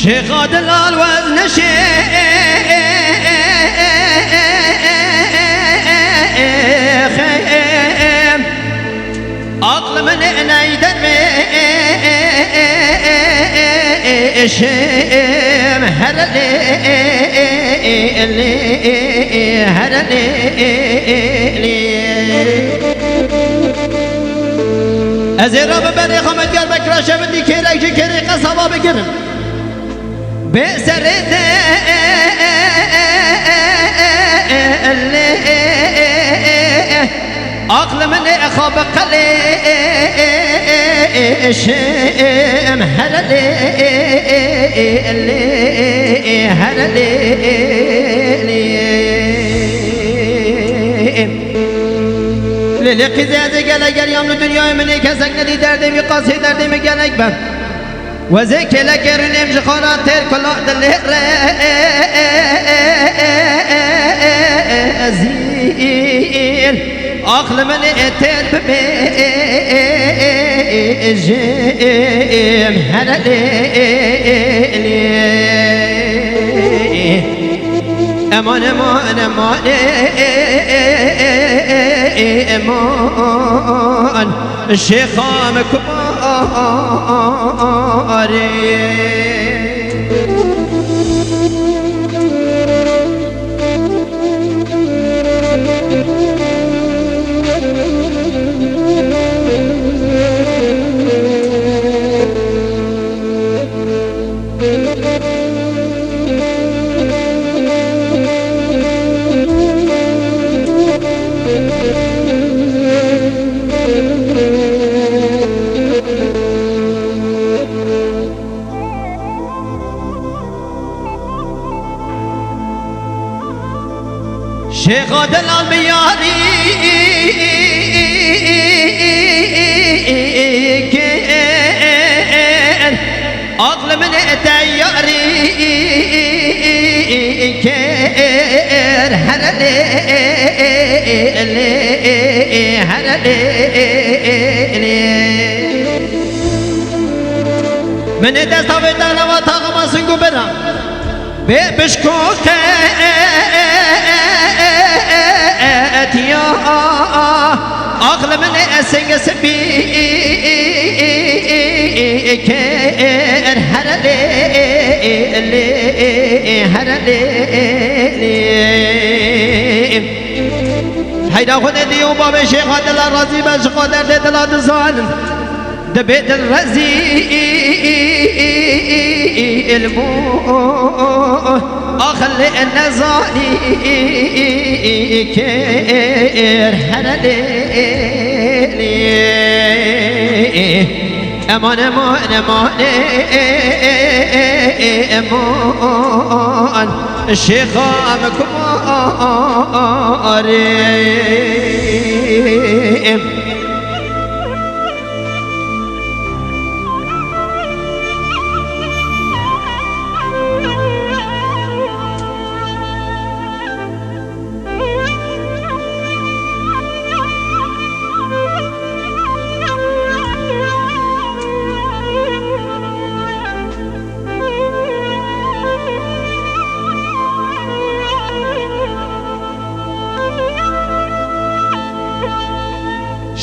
شيخ دلال وزن شيخ عقل من نيدر شيم هرلي ازير رب بني خمد قلب بكرة شبدي كيرك جي كيري قصبا بقرم بسرد عقل من اخاب قلي شيم هرلي للي قزازي قلق اليوم الدنيا مني كسك ندي دردي قاسي دردي مقلق بم وزيك لك رنم جخورات تير كلا دلير زيل عقل من اتير بجيم هرلي امان امان امان امان الشيخ مكباري شيخ دلال بياري كين عقل من تياري كين هرلي من دستاوي دلوا تاغما سنگو برام بشكوك يا عقل من اسنگ سبي كير هرلي هيدا خد ديو باب شيخ دل الرزي باش قدر دل الظالم دبيت الرزي الموت أخلي النزالي كير هرلي أمان أمان أمان أمان الشيخ مكباري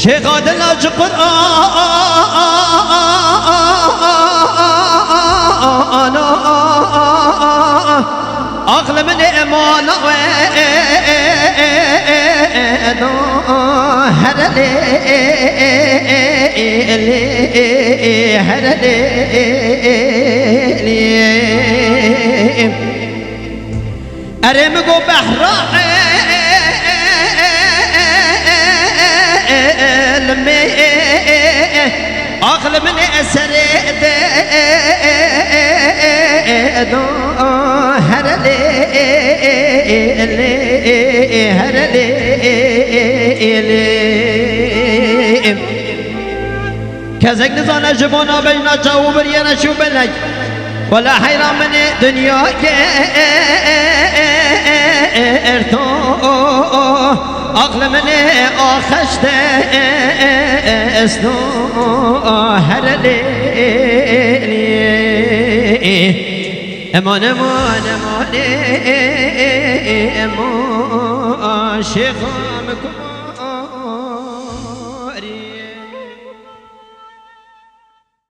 شيخ دلاج قرآن أغلى من إيمان هرلي أرمقو بحراء عقل من أسرد هرلي كذلك نظام جبونا بينا جاو بريانا شو بلك ولا حيران من دنيا ارتو عقل من آخشت اسنو هرلي امان امان امان امان عاشقان